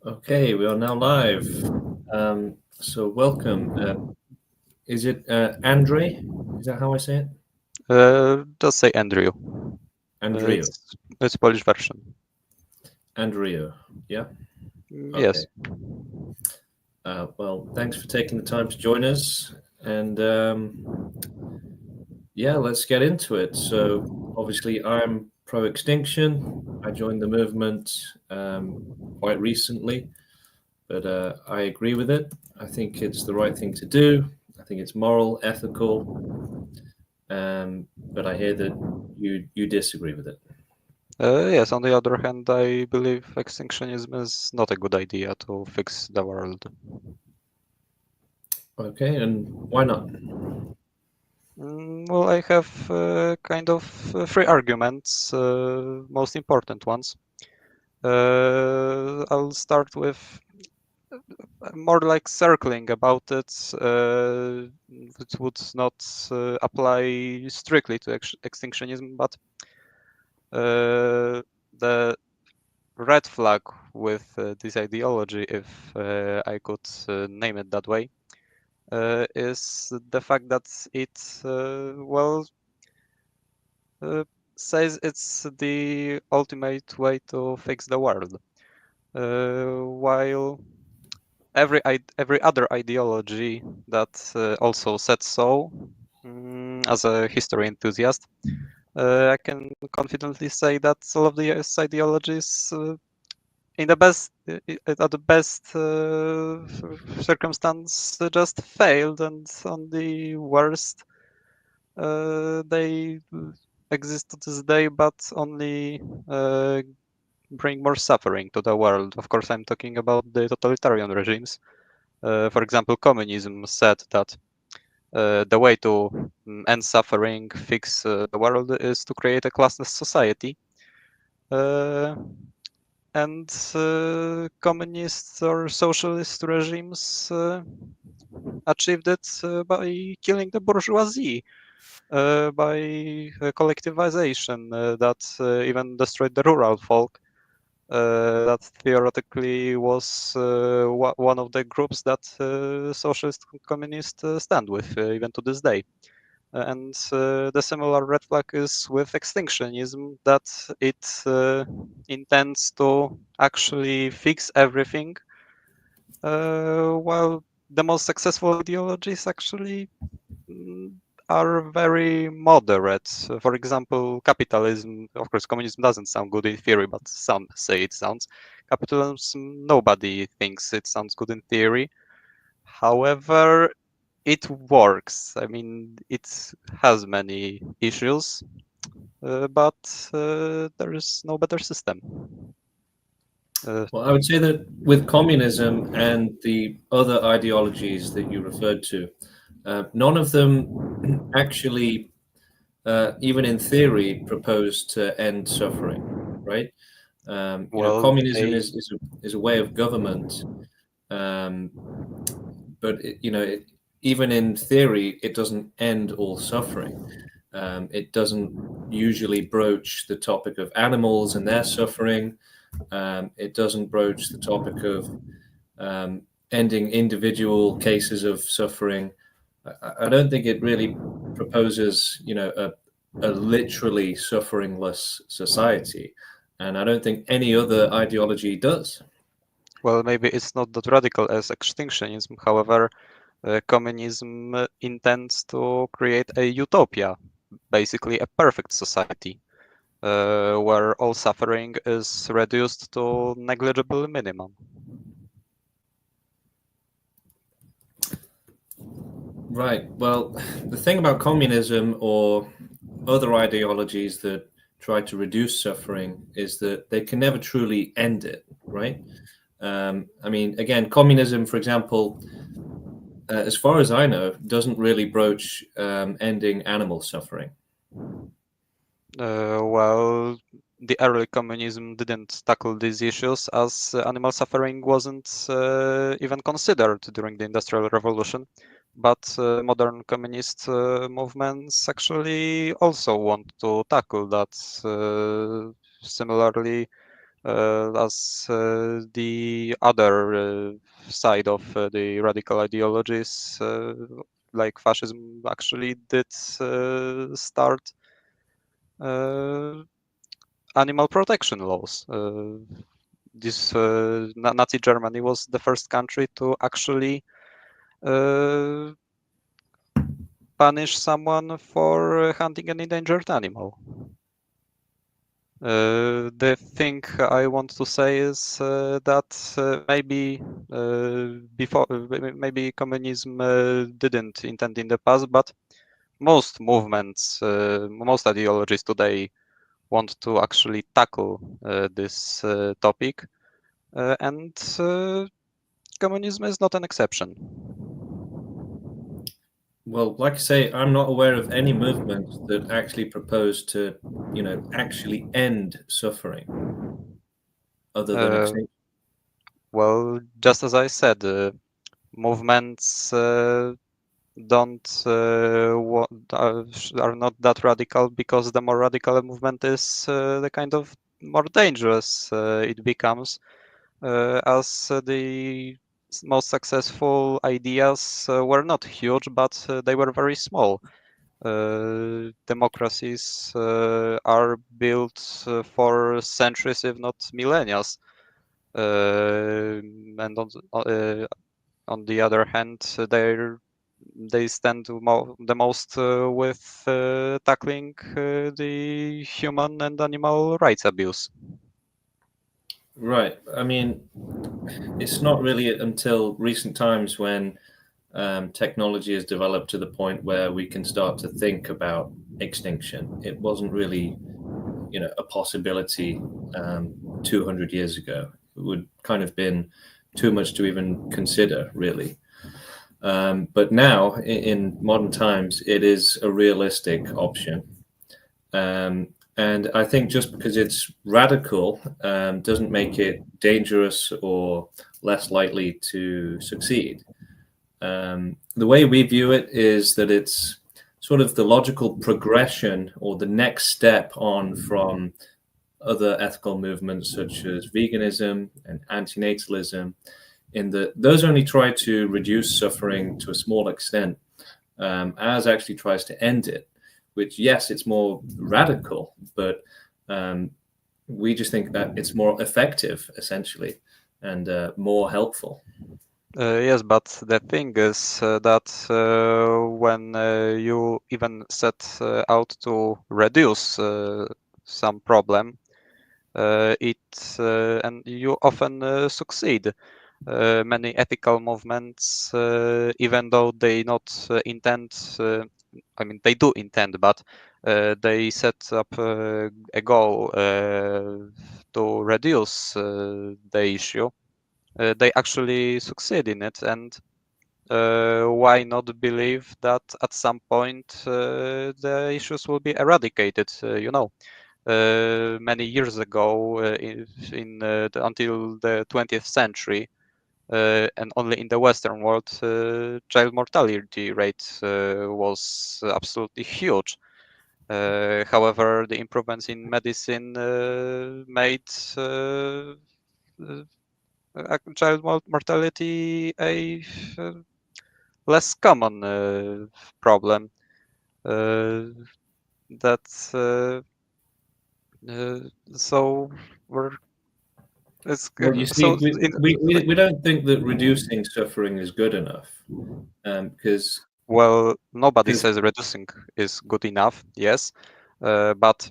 Okay, we are now live. So welcome. Is it Andre? Is that how I say it? Just say Andrew. Andrew. It's Polish version. Andrew. Yeah. Yes. Okay. Well, thanks for taking the time to join us. And yeah, let's get into it. So obviously, I'm pro-extinction. I joined the movement quite recently, but I agree with it. I think it's the right thing to do. I think it's moral, ethical. But I hear that you disagree with it. Yes, on the other hand, I believe extinctionism is not a good idea to fix the world. Okay, and why not? Well, I have kind of three arguments, most important ones. I'll start with more like circling about it. It would not apply strictly to extinctionism, but the red flag with this ideology, if I could name it that way, is the fact that it, says it's the ultimate way to fix the world. While every other ideology that also said so, as a history enthusiast, I can confidently say that all of these ideologies in the best at the best circumstance just failed, and on the worst they exist to this day, but only bring more suffering to the world. Of course, I'm talking about the totalitarian regimes. For example, communism said that the way to end suffering, fix the world, is to create a classless society. And communist or socialist regimes achieved it by killing the bourgeoisie, by collectivization that even destroyed the rural folk. That theoretically was one of the groups that socialist communists stand with even to this day. And the similar red flag is with extinctionism, that it intends to actually fix everything, while the most successful ideologies actually mm, are very moderate. For example, capitalism. Of course, communism doesn't sound good in theory, but some say it sounds. Capitalism, nobody thinks it sounds good in theory. However, it works. I mean, it has many issues, but there is no better system. Well, I would say that with communism and the other ideologies that you referred to, none of them actually, even in theory, propose to end suffering, right? Well, Communism they is a way of government, um, but even in theory, it doesn't end all suffering. It doesn't usually broach the topic of animals and their suffering. It doesn't broach the topic of ending individual cases of suffering. I don't think it really proposes, a literally sufferingless society, and I don't think any other ideology does. Well, maybe it's not that radical as extinctionism. However, communism intends to create a utopia, basically a perfect society, where all suffering is reduced to negligible minimum. Right. Well, the thing about communism or other ideologies that try to reduce suffering is that they can never truly end it, right? I mean, again, communism, for example, as far as I know, doesn't really broach ending animal suffering. Well, the early communism didn't tackle these issues, as animal suffering wasn't even considered during the Industrial Revolution. But modern communist movements actually also want to tackle that. Similarly, as the other side of the radical ideologies, like fascism, actually did start animal protection laws. Nazi Germany was the first country to actually punish someone for hunting an endangered animal. The thing I want to say is that maybe before maybe communism didn't intend in the past, but most movements, most ideologies today want to actually tackle this topic, and communism is not an exception. Well, like I say, I'm not aware of any movement that actually proposed to, actually end suffering other than extinction. Well, just as I said, movements don't are not that radical because the more radical a movement is, the kind of more dangerous it becomes, as the most successful ideas were not huge, but they were very small. Democracies are built for centuries, if not millennia. And on the other hand, they stand the most with tackling the human and animal rights abuse. Right. I mean, it's not really until recent times when technology has developed to the point where we can start to think about extinction. It wasn't really, a possibility 200 years ago. It would kind of been too much to even consider, really. But now, in modern times, it is a realistic option. And I think just because it's radical doesn't make it dangerous or less likely to succeed. The way we view it is that it's sort of the logical progression or the next step on from other ethical movements such as veganism and antinatalism, in that those only try to reduce suffering to a small extent, ours actually tries to end it, which, yes, it's more radical, but we just think that it's more effective, essentially, and more helpful. Yes, but the thing is that when you even set out to reduce some problem, and you often succeed. Many ethical movements, even though they not intend, I mean, they do intend, but they set up a goal to reduce the issue. They actually succeed in it, and why not believe that at some point the issues will be eradicated? Many years ago, until the 20th century, and only in the Western world, child mortality rate was absolutely huge. However, the improvements in medicine made child mortality a less common problem. That so we're it's Well, you so see, we don't think that reducing suffering is good enough, because well, nobody because says reducing is good enough, yes, but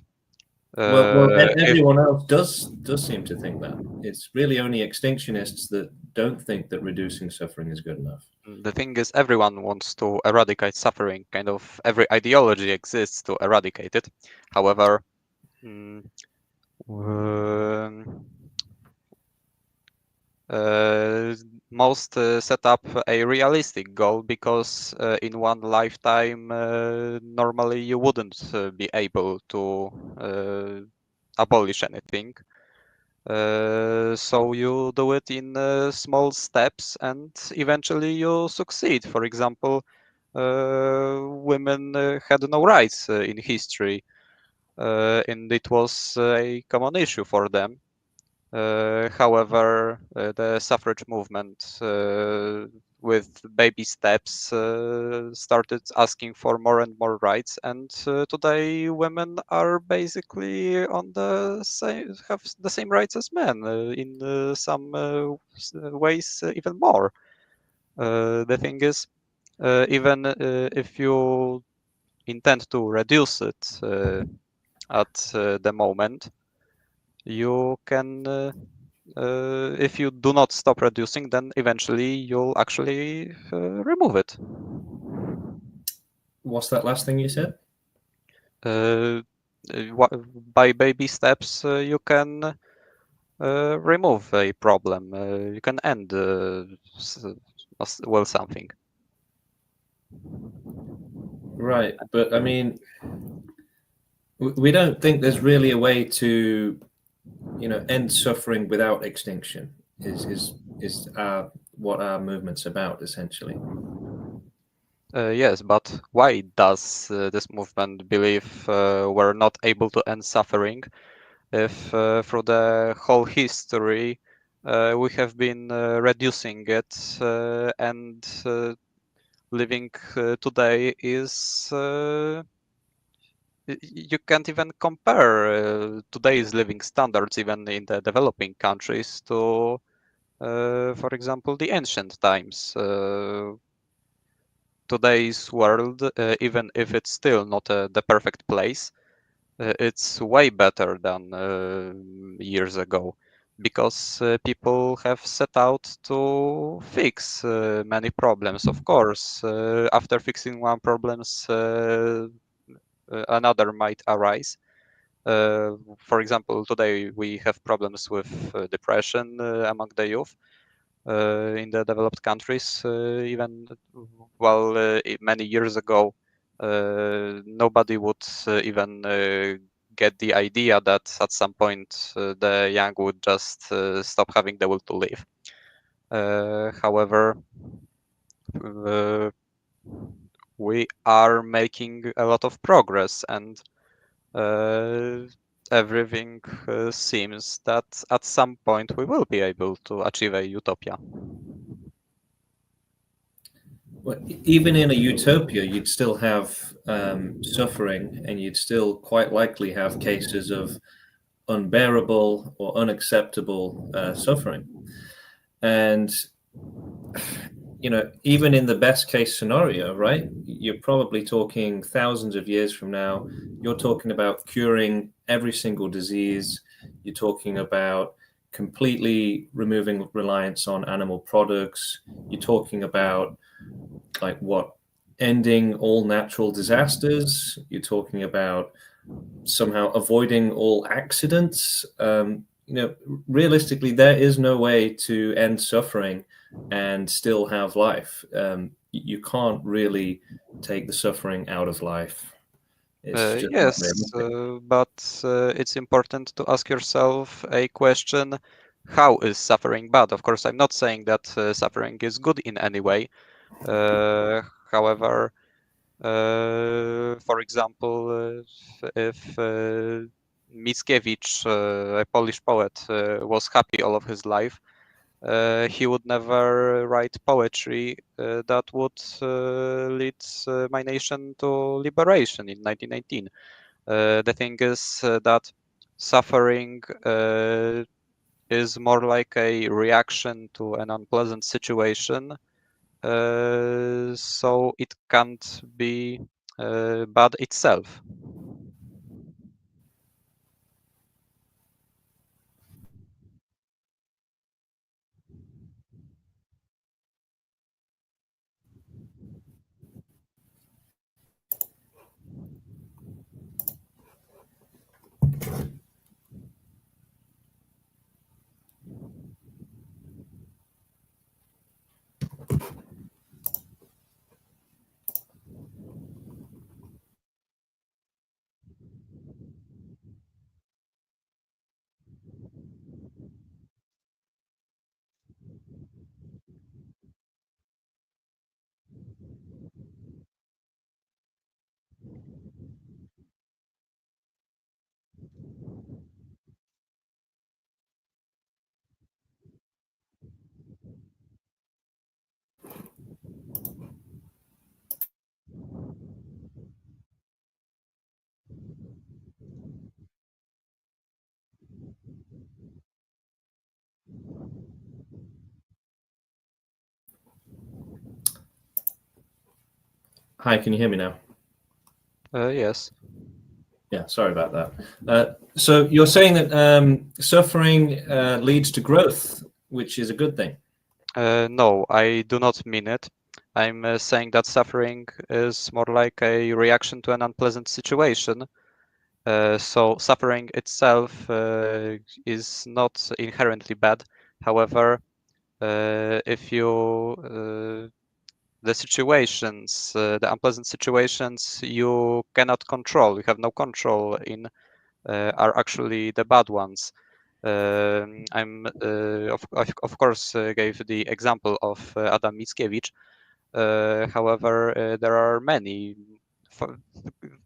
if everyone else does seem to think that. It's really only extinctionists that don't think that reducing suffering is good enough. the thing is everyone wants to eradicate suffering, kind of every ideology exists to eradicate it. However, mm, um, most set up a realistic goal because in one lifetime normally you wouldn't be able to abolish anything. So you do it in small steps and eventually you succeed. For example, women had no rights in history, and it was a common issue for them. However, the suffrage movement, with baby steps, started asking for more and more rights, and today women are basically on the same, have the same rights as men, in some ways even more. The thing is, even if you intend to reduce it at the moment, you can, if you do not stop reducing, then eventually you'll actually remove it. What's that last thing you said? Uh, by baby steps, you can remove a problem. You can end well something. Right, but I mean, we don't think there's really a way to, end suffering without extinction. Is what our movement's about essentially. Yes, but why does this movement believe we're not able to end suffering if through the whole history we have been reducing it, and living today is you can't even compare today's living standards even in the developing countries to, for example, the ancient times. Today's world, even if it's still not the perfect place, it's way better than years ago, because people have set out to fix many problems. Of course, after fixing one problems, another might arise. For example, today we have problems with depression among the youth in the developed countries, even while many years ago nobody would even get the idea that at some point the young would just stop having the will to live. However, uh, we are making a lot of progress, and everything seems that at some point we will be able to achieve a utopia. Well, even in a utopia, you'd still have suffering, and you'd still quite likely have cases of unbearable or unacceptable suffering. And even in the best case scenario, right? You're probably talking thousands of years from now. You're talking about curing every single disease. You're talking about completely removing reliance on animal products. You're talking about like what ending all natural disasters. You're talking about somehow avoiding all accidents. Realistically, there is no way to end suffering and still have life. You can't really take the suffering out of life. It's just not Yes, realistic. but it's important to ask yourself a question: how is suffering bad? Of course, I'm not saying that suffering is good in any way. However, for example, if Mickiewicz, a Polish poet, was happy all of his life, he would never write poetry that would lead my nation to liberation in 1919. The thing is that suffering is more like a reaction to an unpleasant situation, so it can't be bad itself. Hi, can you hear me now? Yes. Yeah, sorry about that. So you're saying that suffering leads to growth, which is a good thing. No, I do not mean it. I'm saying that suffering is more like a reaction to an unpleasant situation. So suffering itself is not inherently bad. However, if the situations, the unpleasant situations you cannot control, you have no control in, are actually the bad ones. I'm of course gave the example of Adam Mickiewicz. However, there are many.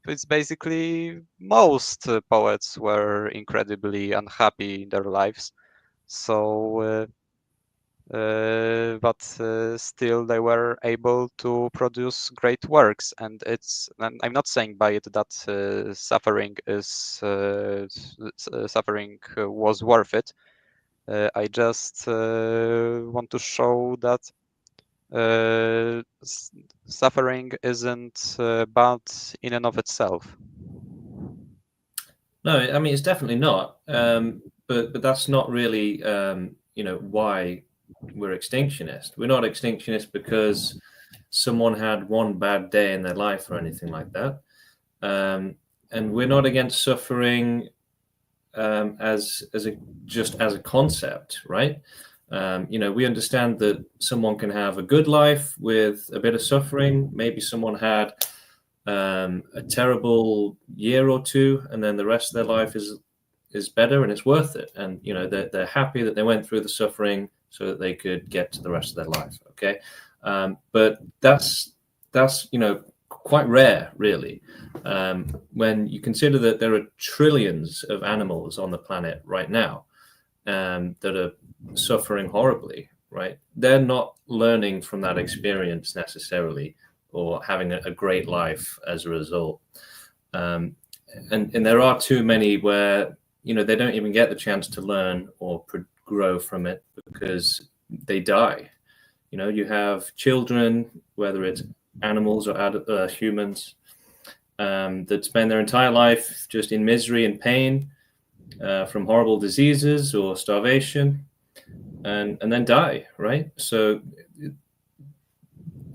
It's basically most poets were incredibly unhappy in their lives. So, but still they were able to produce great works, and I'm not saying by it that suffering was worth it. I just want to show that suffering isn't bad in and of itself. No, I mean it's definitely not. But that's not really why we're extinctionist. We're not extinctionist because someone had one bad day in their life or anything like that. And we're not against suffering just as a concept, right? We understand that someone can have a good life with a bit of suffering. Maybe someone had a terrible year or two, and then the rest of their life is better and it's worth it. And they're happy that they went through the suffering so that they could get to the rest of their life. Okay, but that's quite rare, really. When you consider that there are trillions of animals on the planet right now that are suffering horribly, right? They're not learning from that experience necessarily or having a great life as a result. And there are too many where they don't even get the chance to learn or grow from it because they die. You have children, whether it's animals or humans, that spend their entire life just in misery and pain from horrible diseases or starvation, and then die, right? So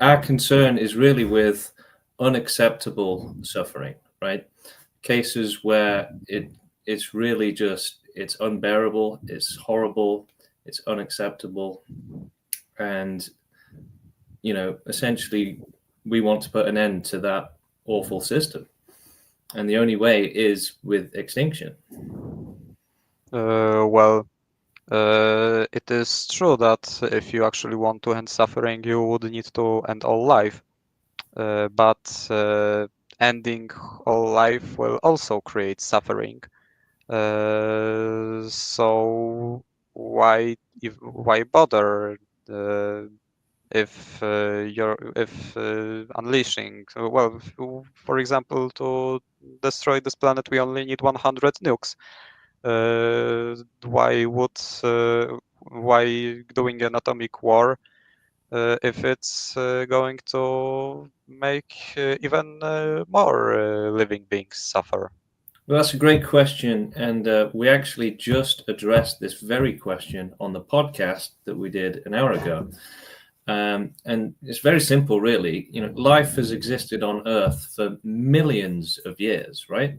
our concern is really with unacceptable suffering, right? Cases where it's really just it's unbearable, it's horrible, it's unacceptable, and essentially we want to put an end to that awful system, and the only way is with extinction. Well, it is true that if you actually want to end suffering, you would need to end all life. But ending all life will also create suffering. So why bother if unleashing? Well, for example, to destroy this planet, we only need 100 nukes. Why doing an atomic war if it's going to make even more living beings suffer? Well, that's a great question, and we actually just addressed this very question on the podcast that we did an hour ago. And it's very simple, really. Life has existed on Earth for millions of years, right?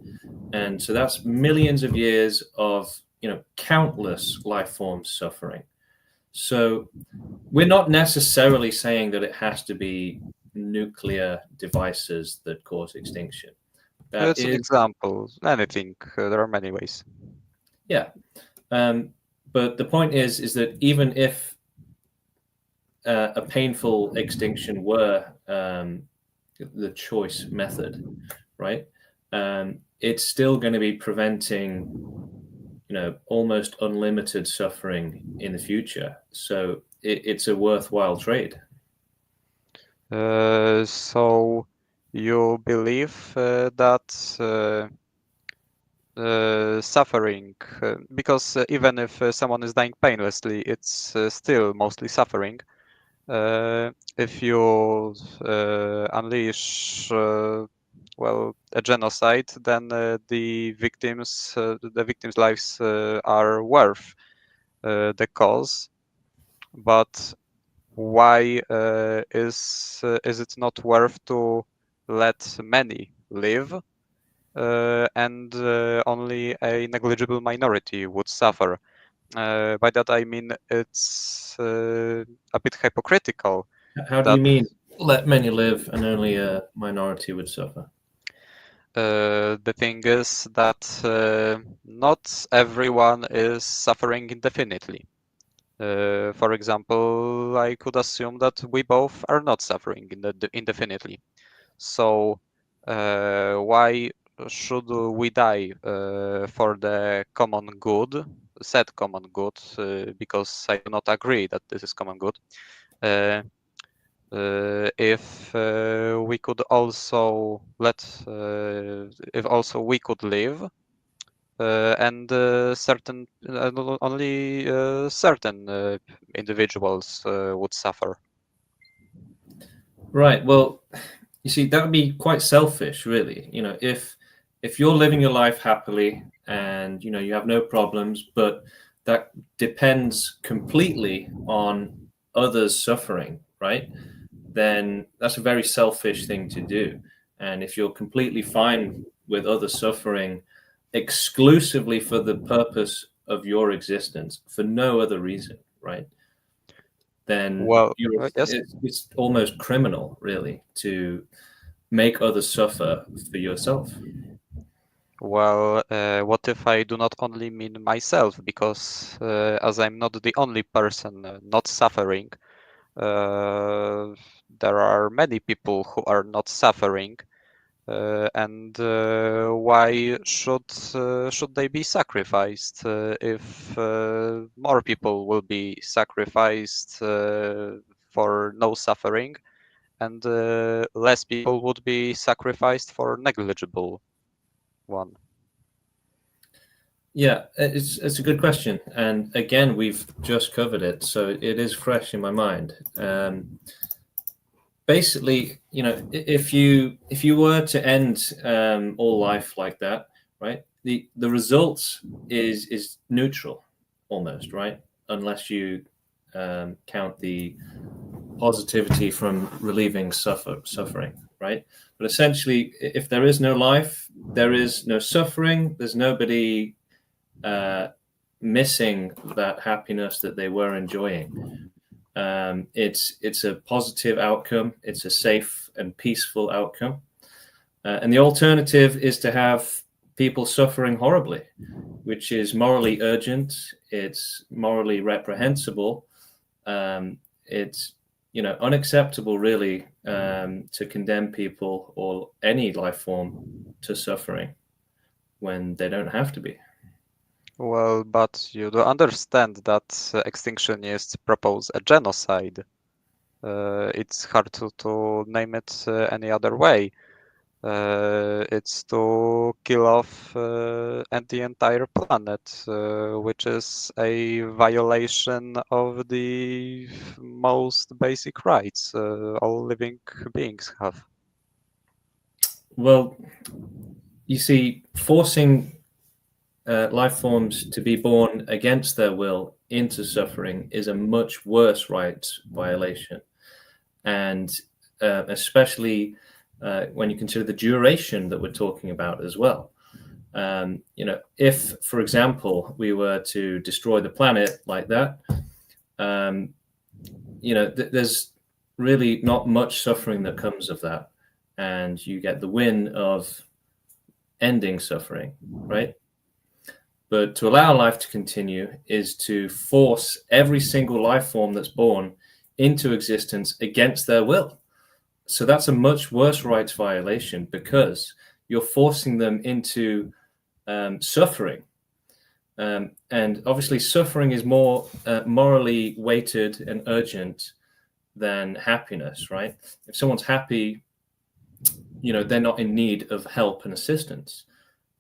And so that's millions of years of countless life forms suffering. So we're not necessarily saying that it has to be nuclear devices that cause extinction. That It's an is, example. Anything. There are many ways. yeah. But the point is that even if a painful extinction were the choice method, right? It's still going to be preventing, almost unlimited suffering in the future. So it's a worthwhile trade. So you believe that suffering, because even if someone is dying painlessly, it's still mostly suffering. If you unleash a genocide, then the victims' lives are worth the cause. But why is it not worth to let many live, and only a negligible minority would suffer? By that I mean it's a bit hypocritical. How do That you mean let many live and only a minority would suffer? the thing is that not everyone is suffering indefinitely. For example, I could assume that we both are not suffering indefinitely. So why should we die for the common good, said common good, because I do not agree that this is common good, if we could also if also we could live, and only certain individuals would suffer. Right. Well, you see, that would be quite selfish, really. If you're living your life happily and you have no problems, but that depends completely on others suffering, right? Then that's a very selfish thing to do. And if you're completely fine with others suffering exclusively for the purpose of your existence, for no other reason, right? Then Well, yes. it's almost criminal, really, to make others suffer for yourself. Well, what if I do not only mean myself? Because as I'm not the only person not suffering, uh, there are many people who are not suffering. And why should they be sacrificed if more people will be sacrificed for no suffering, and less people would be sacrificed for negligible one? Yeah, it's a good question, and again, we've just covered it, so it is fresh in my mind. Basically, if you were to end all life like that, right? The result is neutral, almost, right? Unless you count the positivity from relieving suffering, right? But essentially, if there is no life, there is no suffering. There's nobody missing that happiness that they were enjoying. It's a positive outcome. It's a safe and peaceful outcome. And the alternative is to have people suffering horribly, which is morally urgent. It's morally reprehensible. It's unacceptable, really, to condemn people or any life form to suffering when they don't have to be. Well, but you do understand that extinctionists propose a genocide. It's hard to name it any other way. It's to kill off and the entire planet, which is a violation of the most basic rights all living beings have. Well, you see, forcing life forms to be born against their will into suffering is a much worse rights violation. And especially when you consider the duration that we're talking about as well. If, for example, we were to destroy the planet like that, there's really not much suffering that comes of that. And you get the win of ending suffering, right? But to allow life to continue is to force every single life form that's born into existence against their will. So that's a much worse rights violation because you're forcing them into suffering. And obviously, suffering is more morally weighted and urgent than happiness, right? If someone's happy, they're not in need of help and assistance.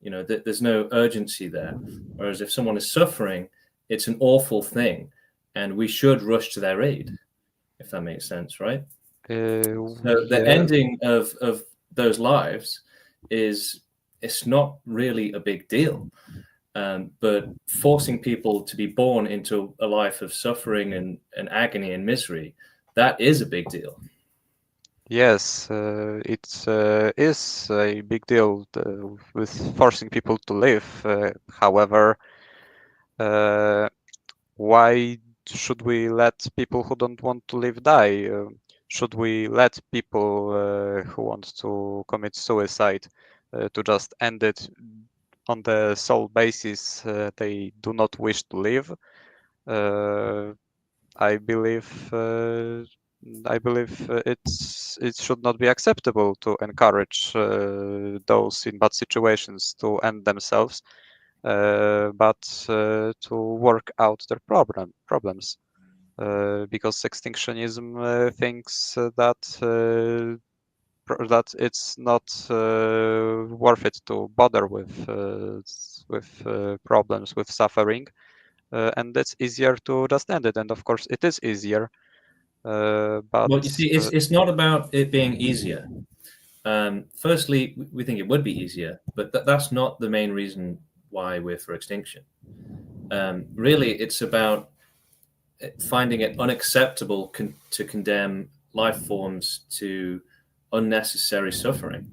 There's no urgency there. Whereas if someone is suffering, it's an awful thing, and we should rush to their aid. if that makes sense, right? So So the ending of those lives it's not really a big deal. But forcing people to be born into a life of suffering and agony and misery, that is a big deal. yes, it is a big deal with forcing people to live. However, why should we let people who don't want to live die? Should we let people who want to commit suicide to just end it on the sole basis they do not wish to live? Uh, I believe it should not be acceptable to encourage those in bad situations to end themselves, but to work out their problems. Because extinctionism thinks that it's not worth it to bother with problems, with suffering, and it's easier to just end it. And of course, it is easier. But Well, you see, it's not about it being easier. Firstly, we think it would be easier, but that's not the main reason why we're for extinction. Really, it's about finding it unacceptable to condemn life forms to unnecessary suffering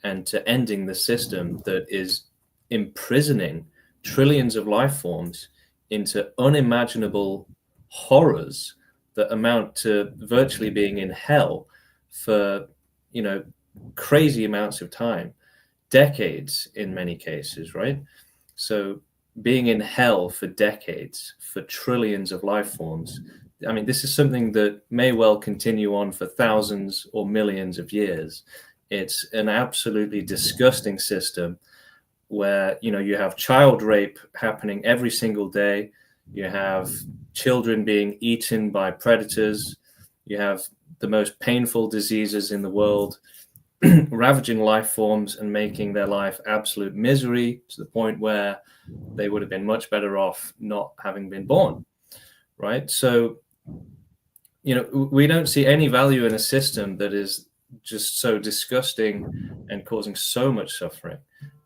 and to ending the system that is imprisoning trillions of life forms into unimaginable horrors that amount to virtually being in hell for, you know, crazy amounts of time, decades in many cases, right? So being in hell for decades for trillions of life forms, I mean, this is something that may well continue on for thousands or millions of years. It's an absolutely disgusting system where, you know, you have child rape happening every single day. You have children being eaten by predators. You have the most painful diseases in the world ravaging life forms and making their life absolute misery to the point where they would have been much better off not having been born, right? So, you know, we don't see any value in a system that is just so disgusting and causing so much suffering.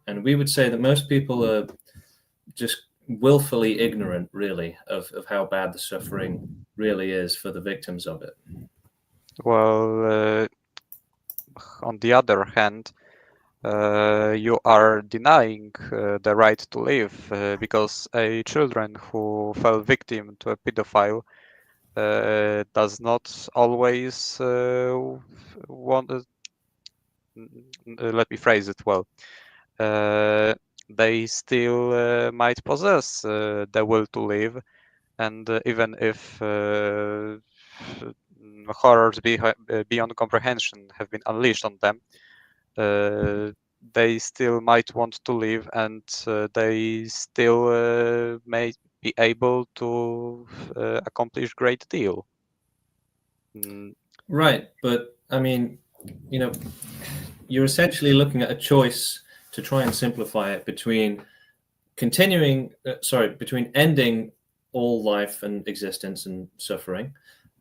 And we would say that most people are just willfully ignorant, really, of how bad the suffering really is for the victims of it. well, on the other hand, you are denying the right to live because a children who fell victim to a pedophile does not always want. Let me phrase it well. They still might possess the will to live, and even if horrors beyond comprehension have been unleashed on them, they still might want to live, and they still may be able to accomplish great deal. Mm, Right. But I mean, you know, you're essentially looking at a choice to try and simplify it between between ending all life and existence and suffering.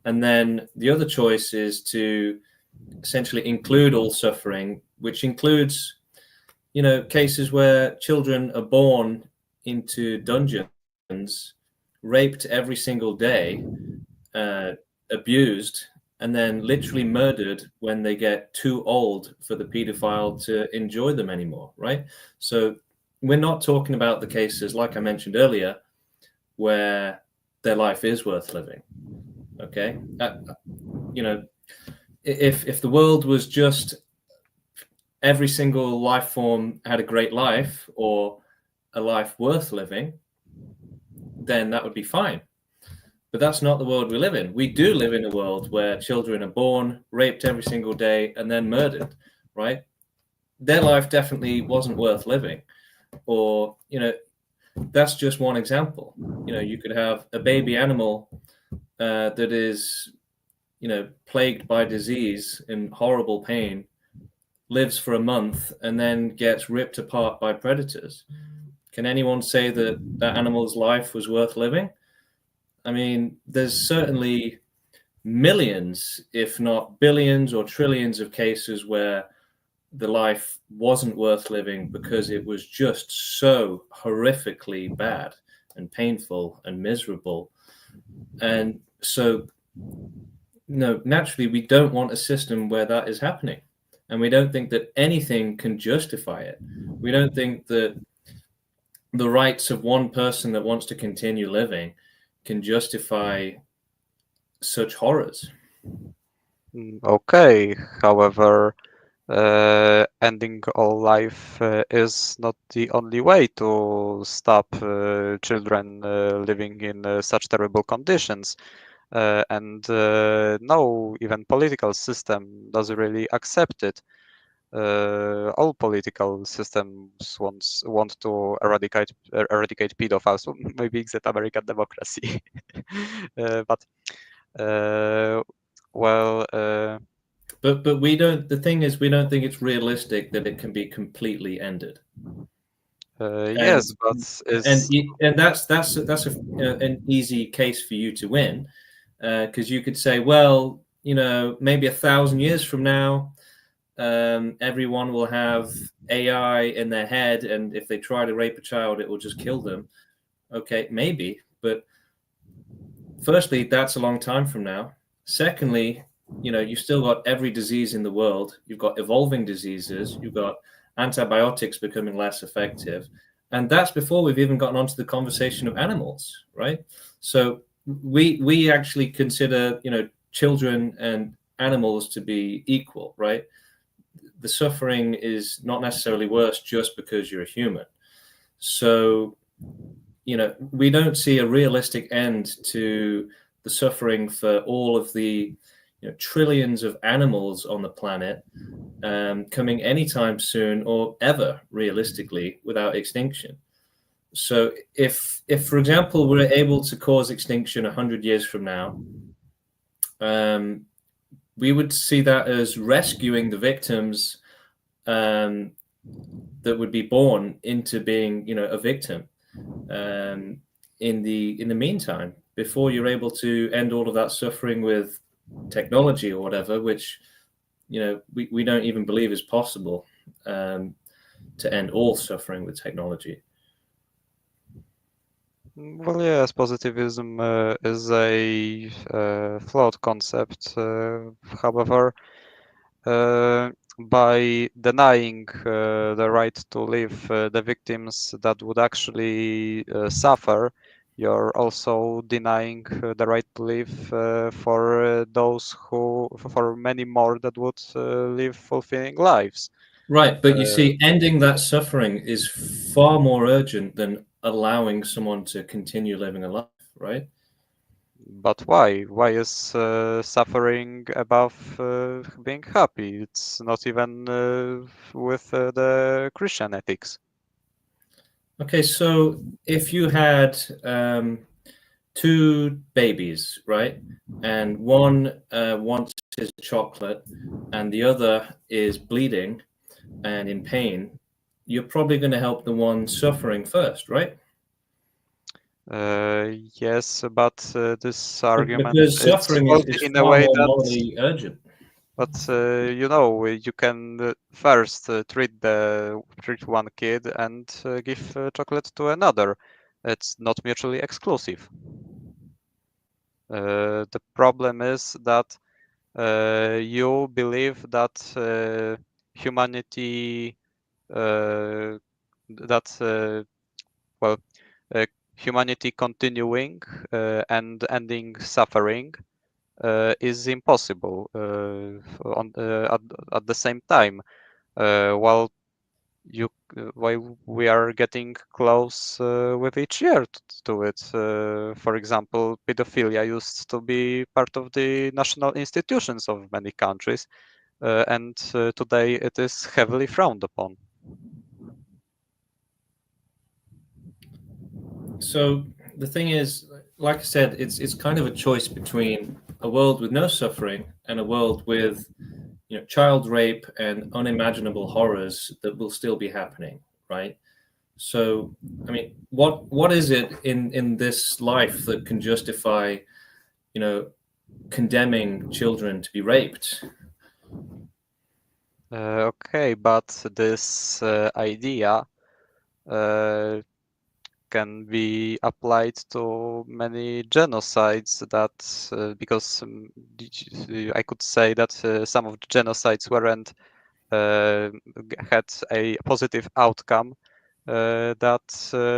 And then the other choice is to essentially include all suffering, which includes, you know, cases where children are born into dungeons, raped every single day, uh, abused, and then literally murdered when they get too old for the pedophile to enjoy them anymore, right? So we're not talking about the cases, like I mentioned earlier, where their life is worth living. Okay, you know, if the world was just every single life form had a great life or a life worth living, then that would be fine. But that's not the world we live in. We do live in a world where children are born, raped every single day, and then murdered, right? Their life definitely wasn't worth living. Or, you know, that's just one example. You know, you could have a baby animal that is, you know, plagued by disease and horrible pain, lives for a month, and then gets ripped apart by predators. Can anyone say that that animal's life was worth living? I mean, there's certainly millions, if not billions or trillions of cases where the life wasn't worth living because it was just so horrifically bad and painful and miserable. And so, no, naturally, we don't want a system where that is happening. And we don't think that anything can justify it. We don't think that the rights of one person that wants to continue living can justify such horrors. Okay, however, ending all life is not the only way to stop children living in such terrible conditions. And no, even political system doesn't really accept it. All political systems want to eradicate pedophiles. Maybe except American democracy, but well. But we don't. The thing is, we don't think it's realistic that it can be completely ended. And Yes, but and is and that's an easy case for you to win, because you could say, well, maybe 1,000 years from now, everyone will have AI in their head, and if they try to rape a child, it will just kill them. Okay, maybe, but firstly, that's a long time from now. Secondly, you've still got every disease in the world. You've got evolving diseases. You've got antibiotics becoming less effective. And that's before we've even gotten onto the conversation of animals, right? So we actually consider, children and animals to be equal, right? The suffering is not necessarily worse just because you're a human. So, we don't see a realistic end to the suffering for all of the trillions of animals on the planet coming anytime soon or ever, realistically, without extinction. So if for example, we're able to cause extinction 100 years from now, we would see that as rescuing the victims that would be born into being, a victim. In the meantime, before you're able to end all of that suffering with technology or whatever, which we don't even believe is possible, to end all suffering with technology. well, yes, positivism is a flawed concept. However, by denying the right to live the victims that would actually suffer, you're also denying the right to live for for many more that would live fulfilling lives. Right, but you see, ending that suffering is far more urgent than allowing someone to continue living a life, right? But why? Why is suffering above being happy? It's not even with the Christian ethics. Okay, so if you had two babies, right, and one wants his chocolate and the other is bleeding and in pain, you're probably going to help the one suffering first, right? Yes, but this argument Because is suffering faulty is in a far way more that, morally urgent. but you can first treat one kid and give chocolate to another. It's not mutually exclusive. The problem is that you believe that humanity that well humanity continuing and ending suffering is impossible at the same time while while we are getting close with each year to it. For example, pedophilia used to be part of the national institutions of many countries, and today it is heavily frowned upon. So the thing is, like I said, it's kind of a choice between a world with no suffering and a world with child rape and unimaginable horrors that will still be happening, right? So, I mean, what is it in this life that can justify, you know, condemning children to be raped. Okay, but this idea can be applied to many genocides because I could say that some of the genocides weren't had a positive outcome, that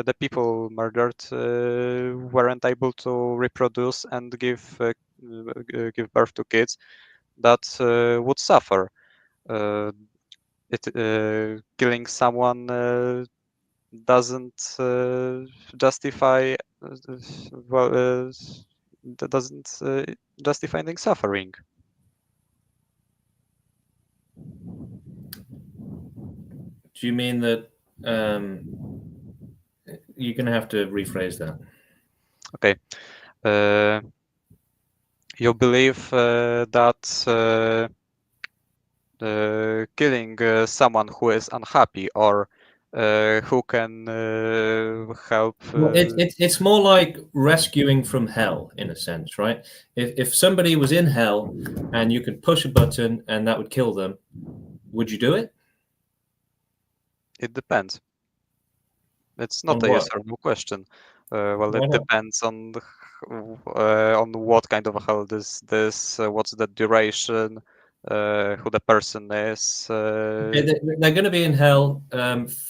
the people murdered weren't able to reproduce and give birth to kids that would suffer. Uh, Killing someone doesn't justify well that doesn't justify any suffering. Do you mean that you're going to have to rephrase that? Okay. You believe that killing someone who is unhappy or who can help. Well, it's more like rescuing from hell in a sense, right? If somebody was in hell and you could push a button and that would kill them, would you do it? It depends. It's On not a yes what? or no question. Well, Why it not? depends on what kind of hell what's the duration, who the person is. They're going to be in hell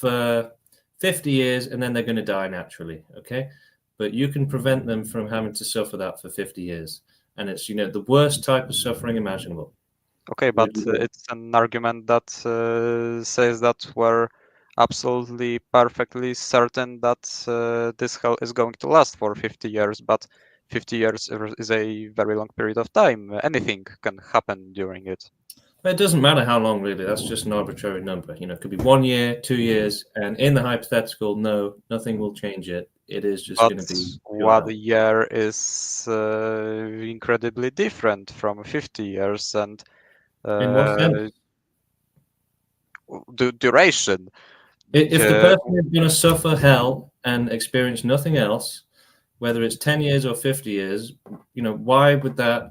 for 50 years and then they're going to die naturally, okay? But you can prevent them from having to suffer that for 50 years. And it's, the worst type of suffering imaginable. Okay, but Would you do it? it's an argument that says that we're absolutely perfectly certain that this hell is going to last for 50 years, but 50 years is a very long period of time. Anything can happen during it. It doesn't matter how long, really. That's just an arbitrary number. It could be 1 year, 2 years, and in the hypothetical, no, nothing will change it. It is just But going to be pure 1 year is incredibly different from 50 years, and hell. In what sense? uh, the duration. If the Uh, person is going to suffer hell and experience nothing else, whether it's 10 years or 50 years, why would that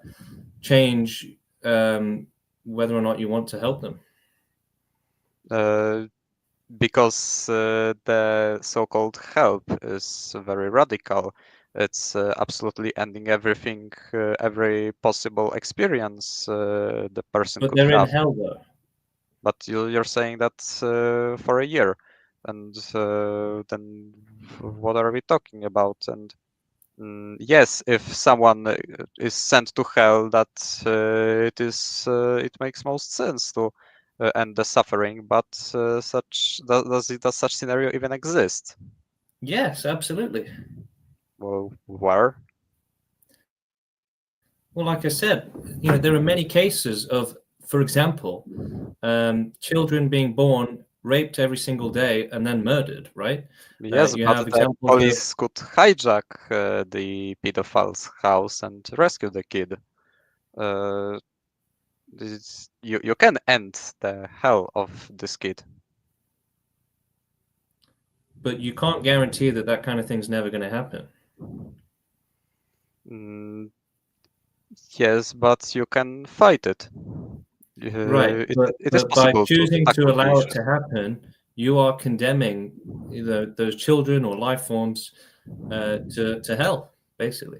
change whether or not you want to help them? uh, because the so-called help is very radical. It's absolutely ending everything, every possible experience the person But could they're in have. hell, though. But you're saying that for a year, and then what are we talking about? And yes, if someone is sent to hell, that it makes most sense to end the suffering. But does such scenario even exist? Yes, absolutely. Well, where? Well, like I said, there are many cases of, for example, children being born, raped every single day, and then murdered, right? Yes, You but have the examples of, police could hijack the pedophile's house and rescue the kid. Uh, you can end the hell of this kid. but you can't guarantee that that kind of thing's never going to happen. Mm, yes, but you can fight it. Right, It is but by possible to choosing to tackle the allow it issue. to happen, you are condemning those children or life forms to hell, basically.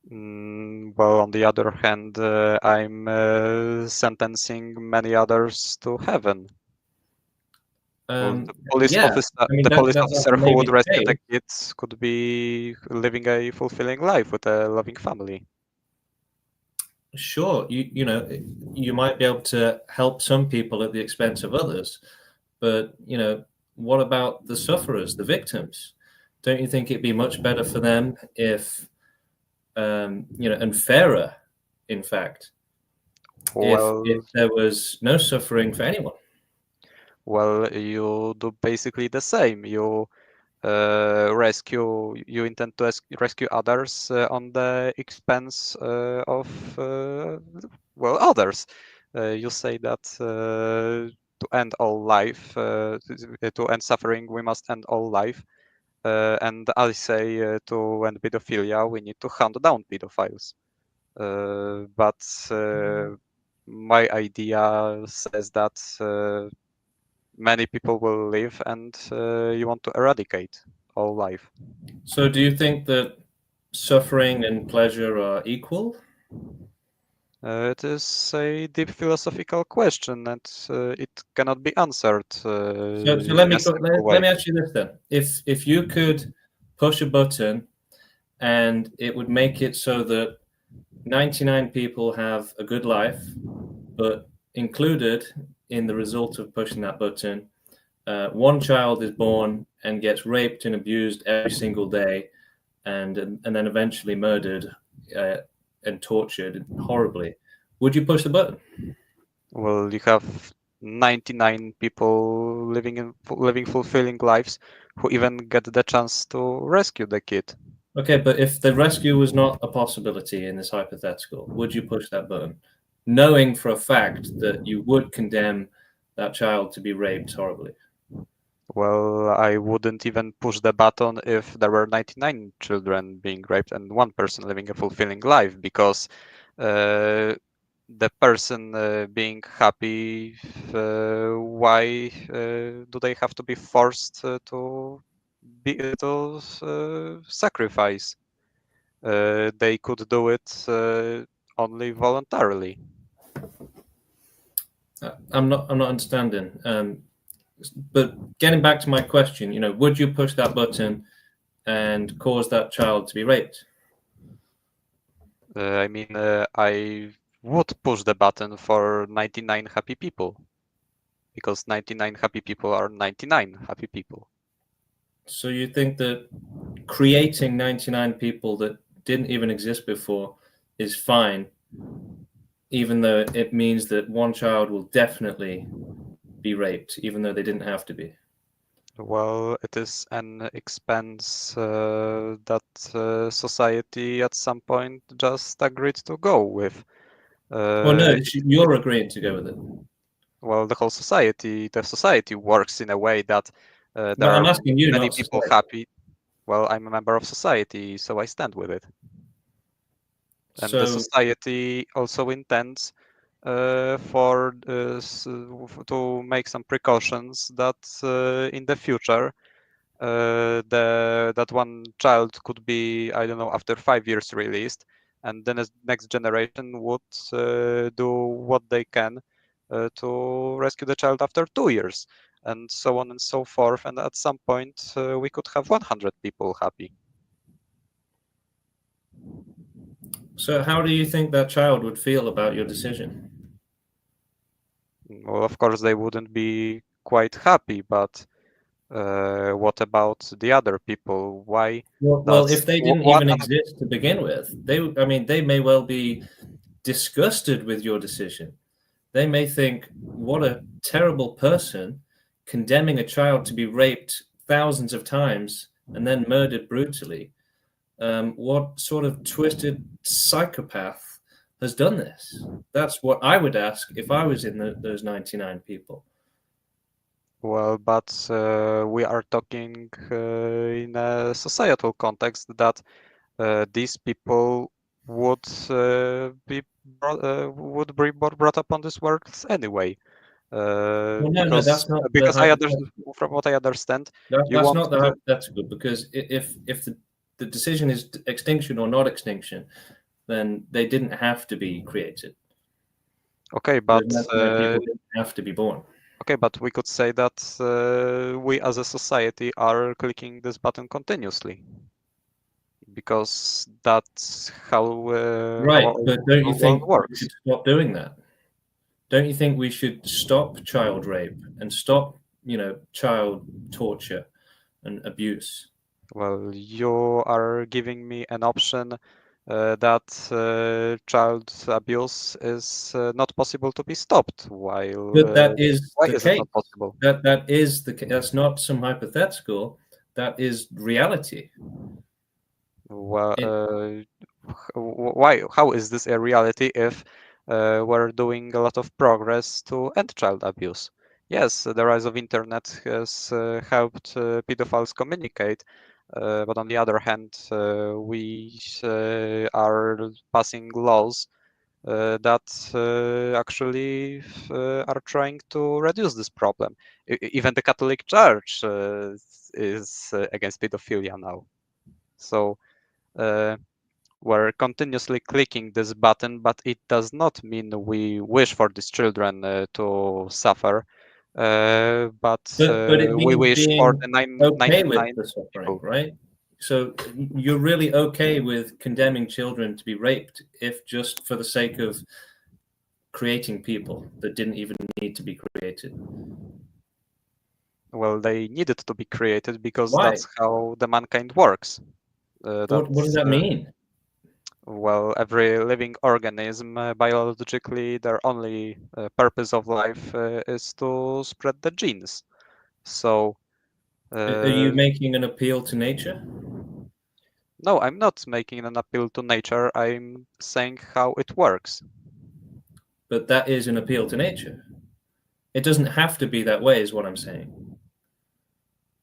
Well, on the other hand, I'm sentencing many others to heaven. Well, Yeah, I mean the police that officer may who be would the rescue the case. kids could be living a fulfilling life with a loving family. Sure, you might be able to help some people at the expense of others, but what about the sufferers, the victims? Don't you think it'd be much better for them if and fairer, in fact, if Well, there was no suffering for anyone? you do basically the same. You intend to rescue others on the expense of others. You say that to end all life, to end suffering, we must end all life. And I say to end pedophilia, we need to hunt down pedophiles. But my idea says that many people will live, and you want to eradicate all life. So do you think that suffering and pleasure are equal? It is a deep philosophical question, and it cannot be answered So in a simple let way. me ask you this then: if you could push a button and it would make it so that 99 people have a good life, but included in the result of pushing that button, one child is born and gets raped and abused every single day, and then eventually murdered uh, and tortured horribly. Would you push the button? Well, you have 99 people living fulfilling lives who even get the chance to rescue the kid. Okay, but if the rescue was not a possibility in this hypothetical, would you push that button, knowing for a fact that you would condemn that child to be raped horribly? Well, I wouldn't even push the button if there were 99 children being raped and one person living a fulfilling life, because uh, the person being happy, why do they have to be forced to sacrifice? They could do it only voluntarily. I'm not understanding. But getting back to my question, would you push that button and cause that child to be raped? I would push the button for 99 happy people, because 99 happy people are 99 happy people. So you think that creating 99 people that didn't even exist before is fine, even though it means that one child will definitely be raped, even though they didn't have to be? Well, it is an expense that society at some point just agreed to go with. Well, no, It you're agreeing to go with it. Well, the society works in a way that there But I'm are asking you, many not people society. happy. Well, I'm a member of society, so I stand with it. And the So, society also intends to make some precautions that in the future that one child could be, I don't know, after 5 years released, and then the next generation would do what they can to rescue the child after 2 years, and so on and so forth. And at some point, we could have 100 people happy. so how do you think that child would feel about your decision? Well, of course, they wouldn't be quite happy, but what about the other people? Why Well, does if they didn't what? even exist to begin with, I mean, they may well be disgusted with your decision. They may think, what a terrible person, condemning a child to be raped thousands of times and then murdered brutally. What sort of twisted psychopath has done this? That's what I would ask if I was in those 99 people. Well, but we are talking in a societal context that these people would be brought up on this world anyway. Well, no, Because that's not the because hypothetical. from what I understand, you That's want not the to. hypothetical, because if the decision is extinction or not extinction, then they didn't have to be created. Okay, Those but 99 people didn't have to be born. we could say that we as a society are clicking this button continuously, because that's how Right, but don't our you world think we works. should stop doing that? Don't you think we should stop child rape and stop, child torture and abuse? Well, you are giving me an option that child abuse is not possible to be stopped. But that is Why the is it case. not possible? That's not some hypothetical. That is reality. Well, It, why? How is this a reality if we're doing a lot of progress to end child abuse? Yes, the rise of internet has helped pedophiles communicate, But on the other hand, we are passing laws that actually are trying to reduce this problem. Even the Catholic Church is against pedophilia now. So we're continuously clicking this button, but it does not mean we wish for these children to suffer, but But it we means wish for being the okay with 99 the suffering, people. right? So you're really okay with condemning children to be raped if just for the sake of creating people that didn't even need to be created. Well, they needed to be created because Why? that's how the mankind works. What does that mean? Well, every living organism, biologically, their only purpose of life is to spread the genes. So, Are you making an appeal to nature? no, I'm not making an appeal to nature. I'm saying how it works. But that is an appeal to nature. It doesn't have to be that way, is what I'm saying.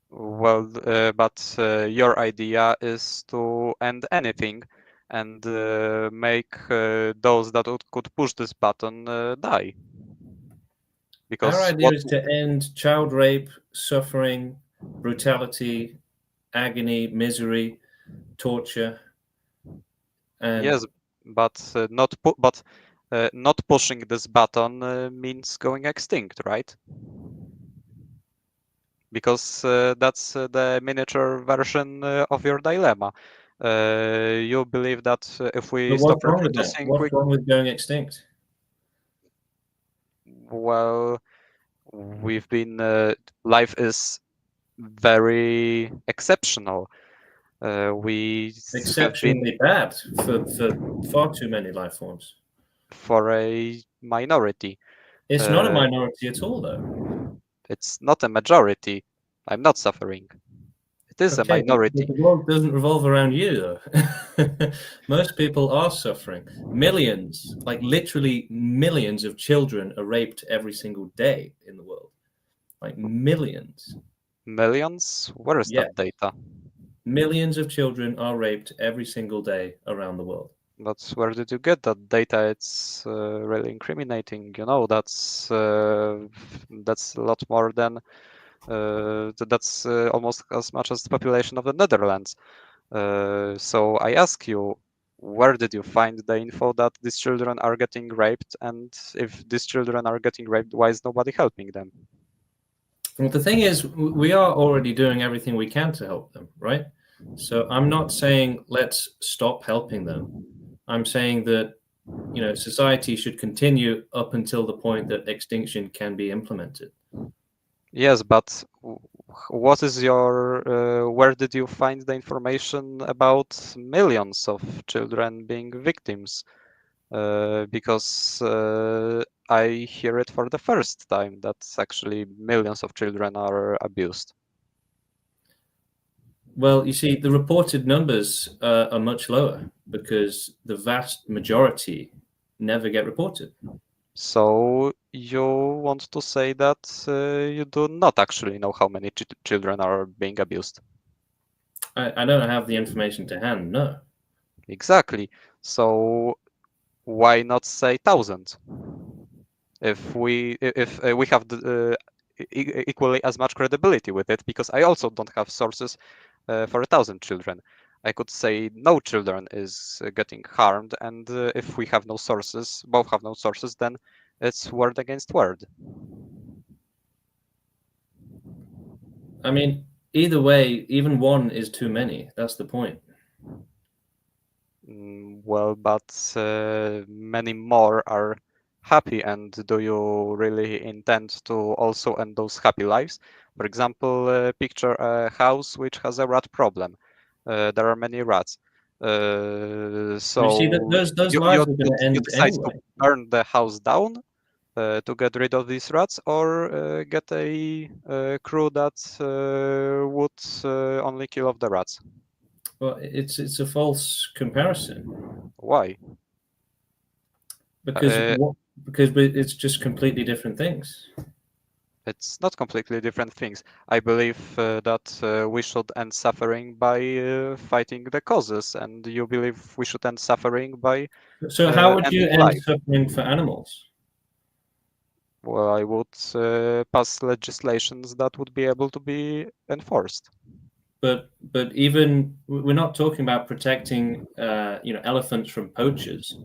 Well, but your idea is to end anything and make those that could push this button die. Our Because idea what? is to end child rape, suffering, brutality, agony, misery, torture, and Yes, but not pushing this button means going extinct, right? Because that's the miniature version of your dilemma. You believe that if we but stop what's wrong with that? reproducing, What's wrong with going extinct? well, we've been life is very exceptional. We have been Exceptionally bad for far too many life forms. for a minority. It's not a Uh, minority at all, though. it's not a majority. I'm not suffering. It is a Okay, but minority. the world doesn't revolve around you, though. Most people are suffering. Millions, like literally millions of children are raped every single day in the world. Like millions. Millions? Where is Yeah, that data? millions of children are raped every single day around the world. But where did you get that data? It's really incriminating. You know, that's a lot more than that's almost as much as the population of the Netherlands. So I ask you, where did you find the info that these children are getting raped? And if these children are getting raped, why is nobody helping them? Well, the thing is, we are already doing everything we can to help them, right? So I'm not saying let's stop helping them. I'm saying that, society should continue up until the point that extinction can be implemented. Yes, but what is your, where did you find the information about millions of children being victims? Because I hear it for the first time that actually millions of children are abused. Well, you see, the reported numbers are much lower because the vast majority never get reported. So you want to say that you do not actually know how many children are being abused? I don't have the information to hand, no. Exactly. So why not say thousands? If we have equally as much credibility with it, because I also don't have sources for 1,000 children. I could say no children is getting harmed, and if we have no sources, both have no sources, then it's word against word. I mean, either way, even one is too many. That's the point. Well, but many more are happy, and do you really intend to also end those happy lives? For example, picture a house which has a rat problem. There are many rats. You see, that So those lives are going to you end decide to anyway. burn the house down to get rid of these rats, or get a crew that would only kill off the rats. Well, it's a false comparison Why? because it's just completely different things. It's not completely different things. I believe that we should end suffering by fighting the causes, and you believe we should end suffering by So how would you ending end life. suffering for animals? Well, I would pass legislations that would be able to be enforced. But even we're not talking about protecting elephants from poachers.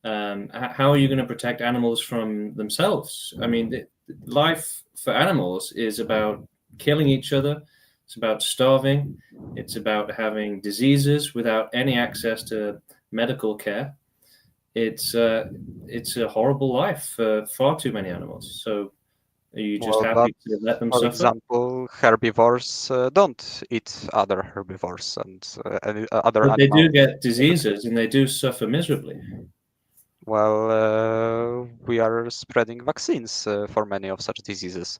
How are you going to protect animals from themselves? I mean, life for animals is about killing each other. It's about starving. It's about having diseases without any access to medical care. It's a horrible life for far too many animals. So are you just Well, but happy to let them for suffer? example, herbivores don't eat other herbivores and any other But they do animals. get diseases and they do suffer miserably. Well, we are spreading vaccines for many of such diseases.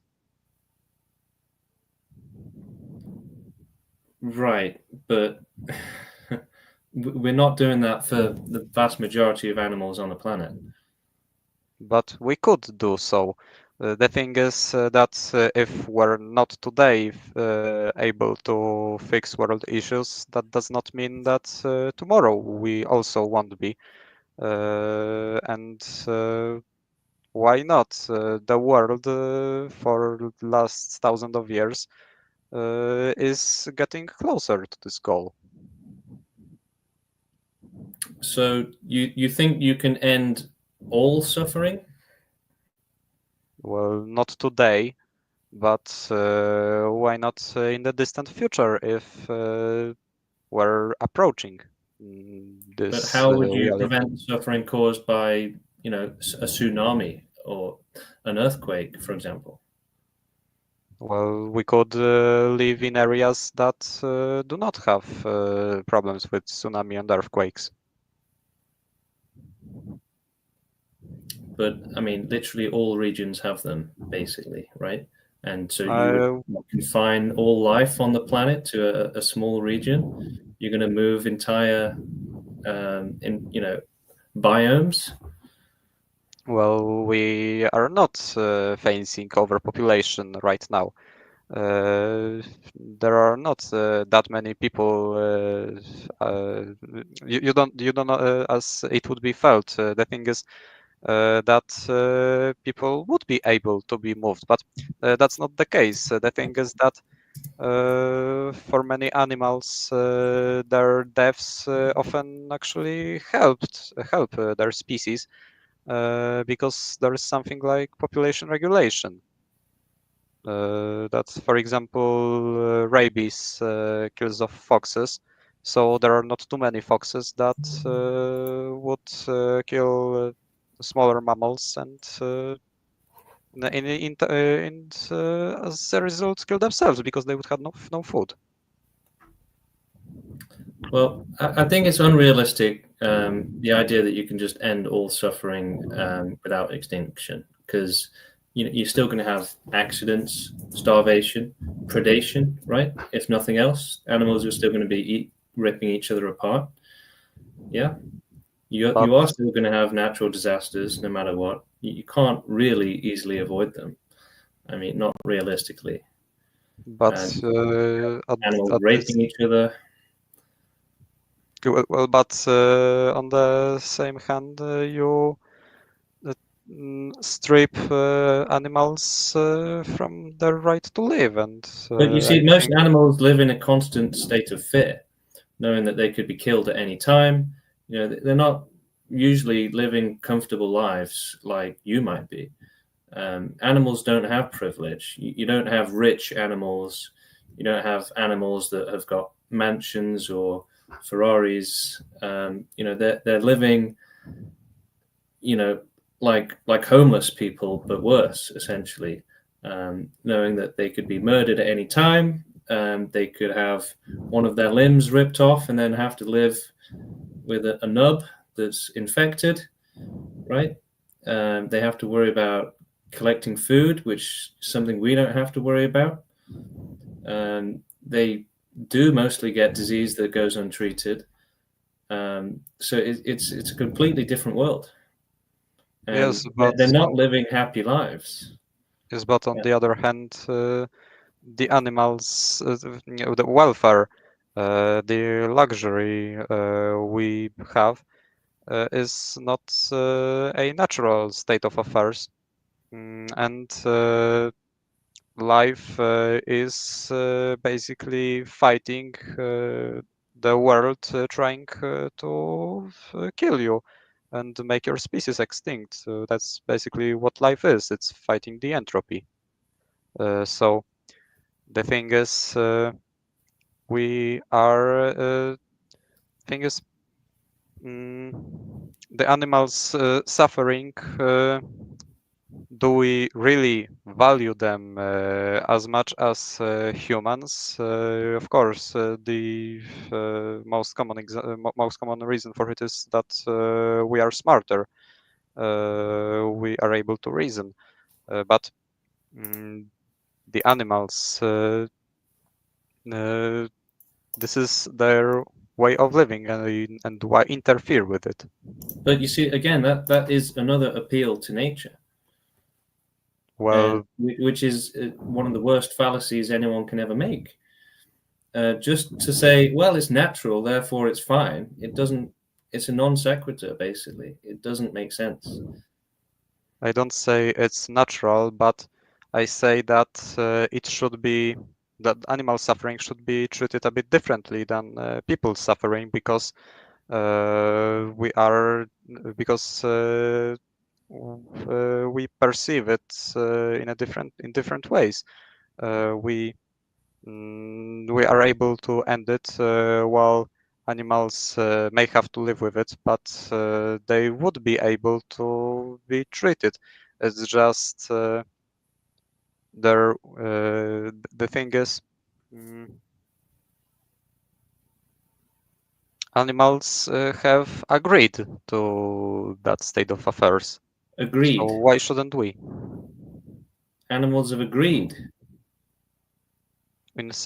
Right, but we're not doing that for the vast majority of animals on the planet. But we could do so. The thing is that if we're not today able to fix world issues, that does not mean that tomorrow we also won't be. And why not? The world for the last thousand of years is getting closer to this goal. So you think you can end all suffering? Well, not today, but why not in the distant future if we're approaching But this how would you reality? prevent the suffering caused by, a tsunami or an earthquake, for example? Well, we could live in areas that do not have problems with tsunami and earthquakes. But I mean, literally all regions have them, basically, right? And so you would Uh, confine all life on the planet to a small region. You're going to move entire, biomes. well, we are not facing overpopulation right now. There are not that many people. You don't know as it would be felt. The thing is that people would be able to be moved, but that's not the case. The thing is that for many animals, their deaths often actually help their species because there is something like population regulation. That, for example, rabies kills off foxes, so there are not too many foxes that would kill smaller mammals and as a result kill themselves because they would have no food. Well, I think it's unrealistic, the idea that you can just end all suffering without extinction, because you're still going to have accidents, starvation, predation, right? If nothing else, animals are still going to be ripping each other apart. Yeah, But you are still going to have natural disasters no matter what. You can't really easily avoid them. I mean, not realistically. but And animals at this raping each other. but on the same hand, you uh, strip animals from their right to live, and But you I see, most think animals live in a constant state of fear, knowing that they could be killed at any time. They're not usually living comfortable lives like you might be. Animals don't have privilege. You don't have rich animals. You don't have animals that have got mansions or Ferraris. They're living, you know, like homeless people, but worse, essentially. Knowing that they could be murdered at any time. They could have one of their limbs ripped off and then have to live with a nub that's infected, right? They have to worry about collecting food, which is something we don't have to worry about. They do mostly get disease that goes untreated. So it's a completely different world, and yes, they're but not living happy lives. Yes, but on Yeah. the other hand, the animals, the welfare, the luxury we have is not a natural state of affairs, and life is basically fighting the world, trying to kill you and make your species extinct. So that's basically what life is. It's fighting the entropy. So the thing is, we are thing is the animals suffering. Do we really value them as much as humans? Of course, the most common reason for it is that we are smarter. We are able to reason, but the animals, uh, this is their way of living, and why interfere with it? But you see, again, that is another appeal to nature, and Well, which is one of the worst fallacies anyone can ever make. Just to say, well, it's natural, therefore it's fine. It doesn't. It's a non sequitur, basically. It doesn't make sense. I don't say it's natural, but I say that it should be that animal suffering should be treated a bit differently than people suffering because we are because we perceive it in different ways. We we are able to end it while animals may have to live with it, but they would be able to be treated. It's just the thing is, mm, animals have agreed to that state of affairs. So Agreed. why shouldn't we? Animals have agreed.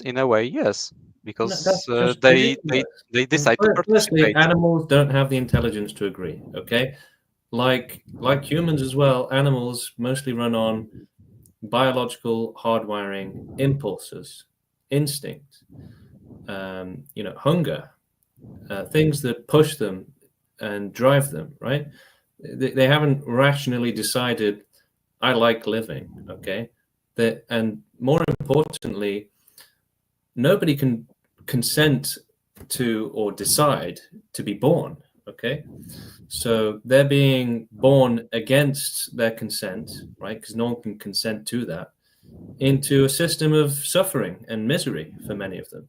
In a way, yes, No, because that's just ridiculous. they decide to Firstly, participate. animals don't have the intelligence to agree. Okay, like humans as well, animals mostly run on biological hardwiring, impulses, instinct, hunger, things that push them and drive them. Right? They haven't rationally decided, "I like living." Okay, and more importantly, nobody can consent to or decide to be born. Okay, so they're being born against their consent, right? Because no one can consent to that, into a system of suffering and misery for many of them.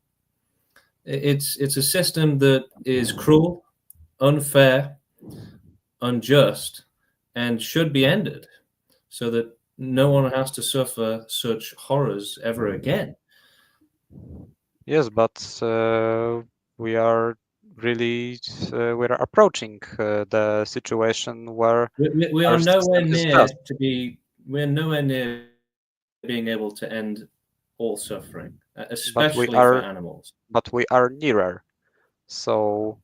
It's a system that is cruel, unfair, unjust, and should be ended so that no one has to suffer such horrors ever again. Yes, but we are really we are approaching the situation where We our are nowhere system is near just, to be. We're nowhere near being able to end all suffering, but especially for animals. we are nearer. So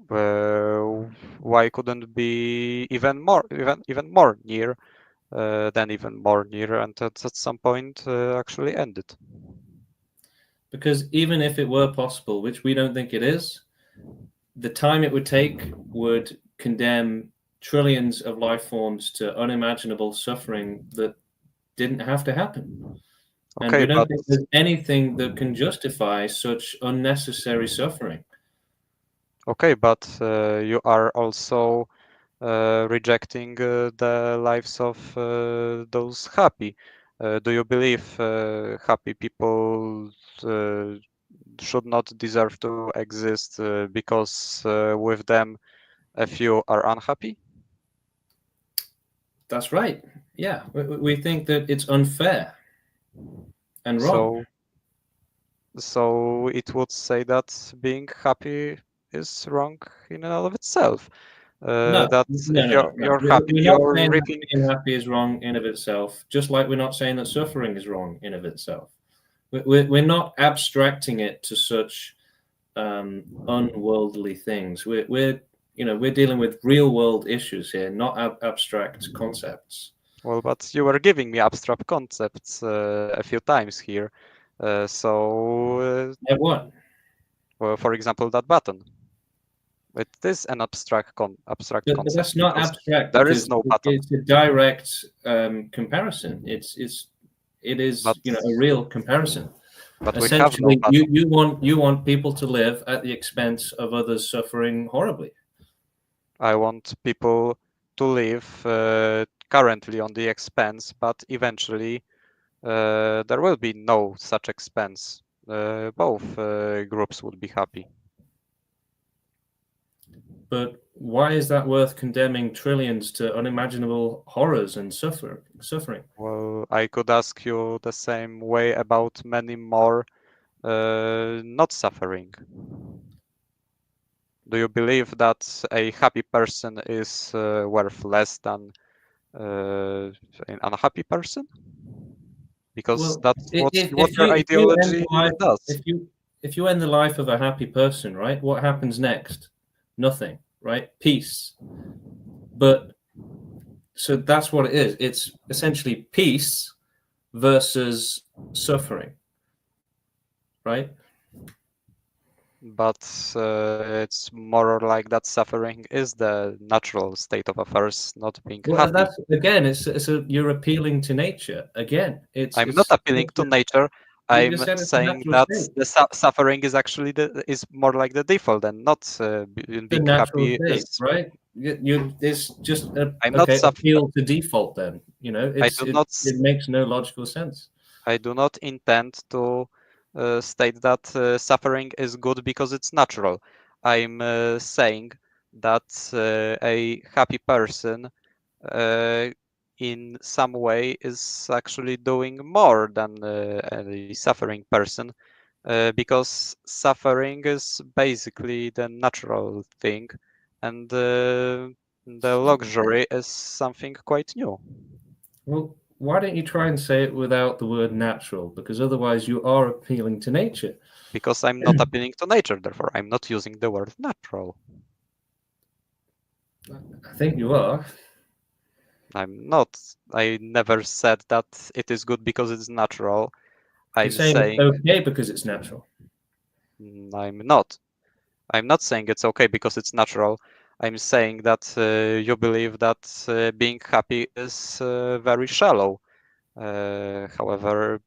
uh, why couldn't be even more near than even more near, and at some point actually end it? Because even if it were possible, which we don't think it is, the time it would take would condemn trillions of life forms to unimaginable suffering that didn't have to happen. And Okay, we don't but think there's anything that can justify such unnecessary suffering. you are also rejecting the lives of those happy. Do you believe happy people uh, should not deserve to exist because with them a few are unhappy? That's right. Yeah, we think that it's unfair and wrong. So, so it would say that being happy is wrong in and of itself. No, That no, if no, no. you're happy, We're not you're saying that reaping. being happy is wrong in of itself, just like we're not saying that suffering is wrong in of itself. We're not abstracting it to such unworldly things. We're dealing with real world issues here, not abstract concepts. Well, but you were giving me abstract concepts a few times here. Like what? Well, for example, that button. It is an abstract But concept that's not because abstract there is because no button. it's a direct comparison. It is But a real comparison. we have no Essentially, button. you want people to live at the expense of others suffering horribly. I want people to live currently on the expense, but eventually there will be no such expense. Both groups would be happy. But why is that worth condemning trillions to unimaginable horrors and suffering? Well, I could ask you the same way about many more not suffering. Do you believe that a happy person is worth less than an unhappy person? Because Well, that's what if your if you end ideology life does. if you end the life of a happy person, right? What happens next? Nothing, right? Peace. But so that's what it is. It's essentially peace versus suffering, right? But it's more like that suffering is the natural state of affairs, not being Well, happy. that's again, you're appealing to nature. Again, I'm not appealing to nature. you I'm just said it's a saying natural that state. the suffering is actually is more like the default and not The being natural happy state, is. right? It's just a I'm not okay suff appeal to default. Then I do not it makes no logical sense. I do not intend to state that suffering is good because it's natural. I'm saying that a happy person uh, in some way is actually doing more than a suffering person because suffering is basically the natural thing and the luxury is something quite new. Well, why don't you try and say it without the word natural? Because otherwise, you are appealing to nature. Because I'm not appealing to nature, therefore I'm not using the word natural. I think you are. I'm not. I never said that it is good because it's natural. You're I'm saying it's saying okay because it's natural. I'm not. I'm not saying it's okay because it's natural. I'm saying that you believe that being happy is very shallow. However,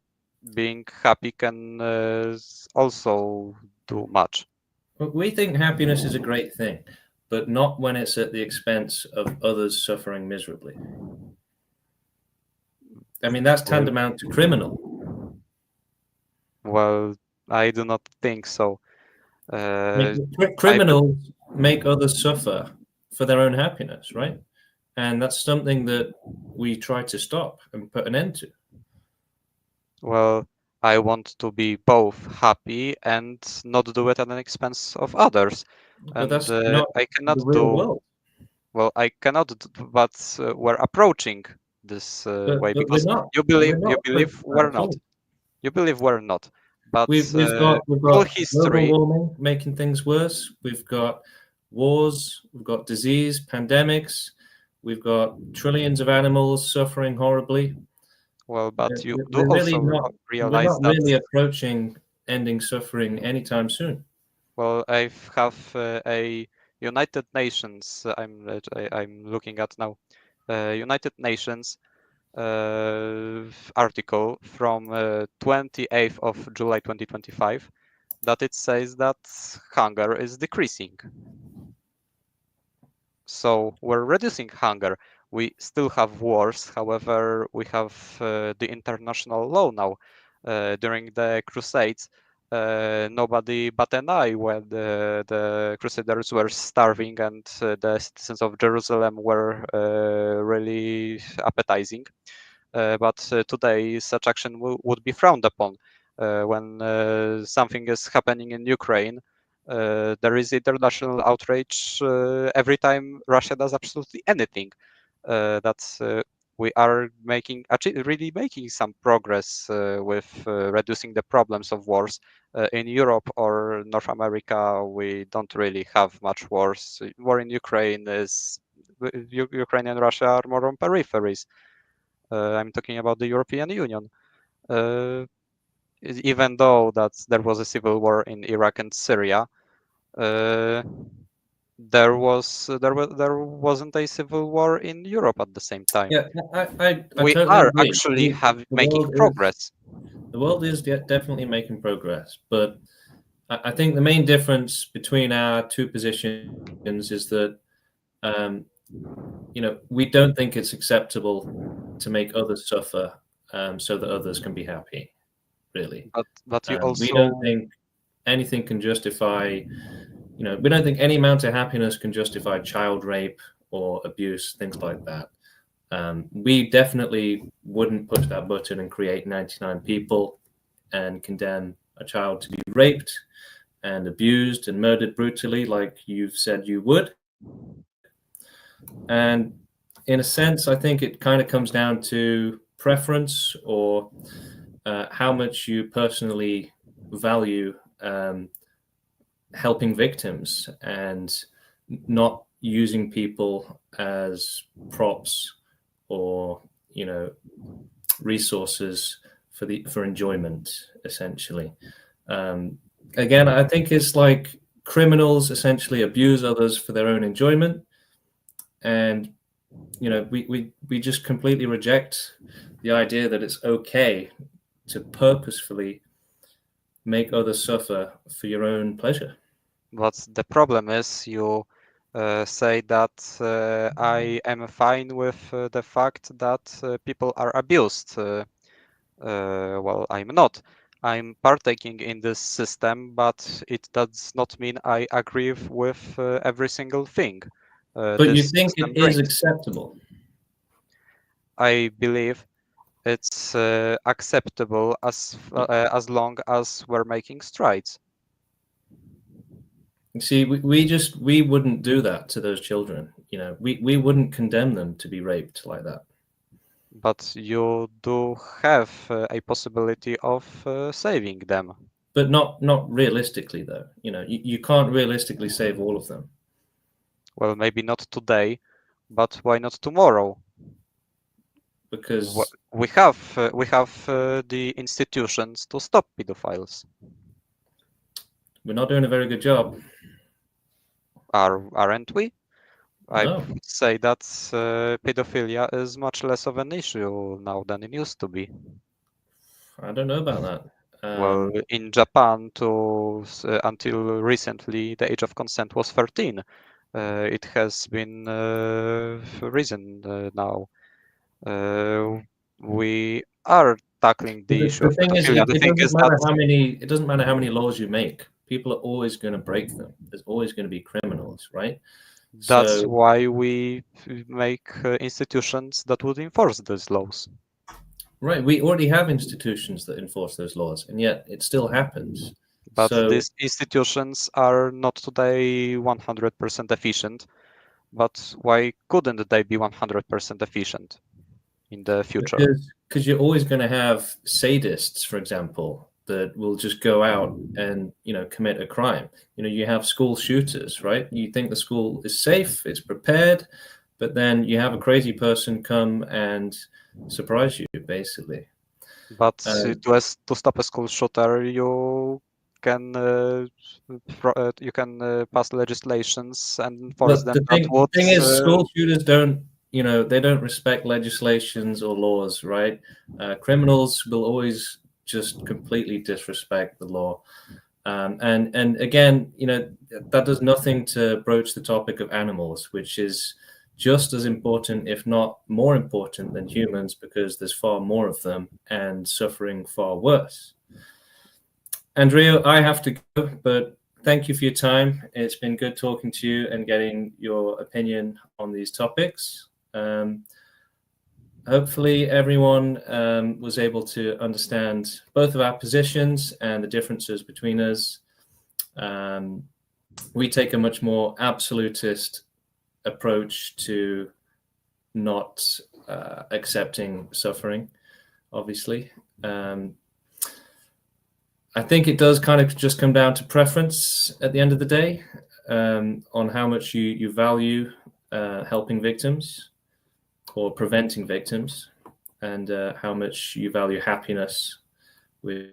being happy can also do much. But we think happiness is a great thing, but not when it's at the expense of others suffering miserably. I mean, that's Well, tantamount to criminal. well, I do not think so. I Uh, mean, I criminals make others suffer for their own happiness, right? And that's something that we try to stop and put an end to. Well, I want to be both happy and not do it at an expense of others. But And that's not I the cannot real do, world. well, I cannot, but we're approaching this way But we're because not. you We're not believe approaching that we're at not. all. You believe we're not. But We've all got global history, warming making things worse. We've got wars. We've got disease, pandemics. We've got trillions of animals suffering horribly. well, but you do We're really also not. We're realize not that, really approaching ending suffering anytime soon. well, I have a United Nations, I'm looking at now, United Nations article from 28th of July 2025 that it says that hunger is decreasing. So we're reducing hunger. We still have wars, however, we have the international law now. During the Crusades, nobody but an eye when the Crusaders were starving and the citizens of Jerusalem were really appetizing. But today such action would be frowned upon. When something is happening in Ukraine, there is international outrage every time Russia does absolutely anything. That's we are making actually really making some progress with reducing the problems of wars in Europe or North America. We don't really have much wars. War in Ukraine is Ukraine and Russia are more on peripheries. I'm talking about the European Union. Even though that there was a civil war in Iraq and Syria, there wasn't a civil war in Europe at the same time. Yeah, I We totally are agree. actually The making world is progress. the world is definitely making progress, but I think the main difference between our two positions is that we don't think it's acceptable to make others suffer so that others can be happy. Really, But you we don't also think anything can justify. We don't think any amount of happiness can justify child rape or abuse, things like that. We definitely wouldn't push that button and create 99 people and condemn a child to be raped and abused and murdered brutally, like you've said you would. And in a sense, I think it kind of comes down to preference or how much you personally value helping victims and not using people as props or resources for enjoyment, essentially. Again, I think it's like criminals essentially abuse others for their own enjoyment, and we just completely reject the idea that it's okay to purposefully make others suffer for your own pleasure. But the problem is you say that I am fine with the fact that people are abused. Well, I'm not. I'm partaking in this system, but it does not mean I agree with every single thing But you this think system it is brings. acceptable? I believe it's acceptable as long as we're making strides. You see, we wouldn't do that to those children. We wouldn't condemn them to be raped like that. But you do have a possibility of saving them. But not realistically, though. You can't realistically save all of them Well, maybe not today, but why not tomorrow? because We have the institutions to stop pedophiles. we're not doing a very good job. Aren't we? I No, would say that pedophilia is much less of an issue now than it used to be. I don't know about that. Well, in Japan, until recently, the age of consent was 13. It has been risen now. We are tackling the issue The of thing is, pedophilia. The it thing doesn't is that matter how many laws you make. People are always going to break them. There's always going to be criminals, right? that's So, why we make institutions that would enforce these laws. right, we already have institutions that enforce those laws, and yet it still happens. But So, these institutions are not today 100% efficient. But why couldn't they be 100% efficient in the future? because you're always going to have sadists, for example, that will just go out and commit a crime. You have school shooters, right? You think the school is safe, it's prepared, but then you have a crazy person come and surprise you, basically. But Um, to stop a school shooter, can you can pass legislations and enforce Look, them the that thing would the thing is, school shooters don't, they don't respect legislations or laws, right? Criminals will always just completely disrespect the law. And again, that does nothing to broach the topic of animals, which is just as important, if not more important than humans, because there's far more of them and suffering far worse. Andrea, I have to go, but thank you for your time. It's been good talking to you and getting your opinion on these topics. Hopefully everyone was able to understand both of our positions and the differences between us. We take a much more absolutist approach to not accepting suffering, obviously. I think it does kind of just come down to preference at the end of the day, on how much you value helping victims or preventing victims. and how much you value happiness. Which,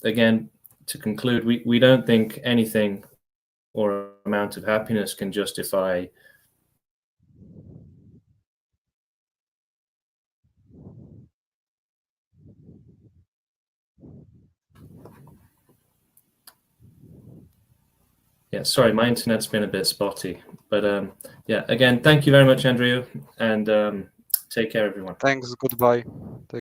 again, to conclude, we don't think anything or amount of happiness can justify yeah, sorry, my internet's been a bit spotty, but yeah, again, thank you very much, Andrew, and take care, everyone. Thanks, goodbye.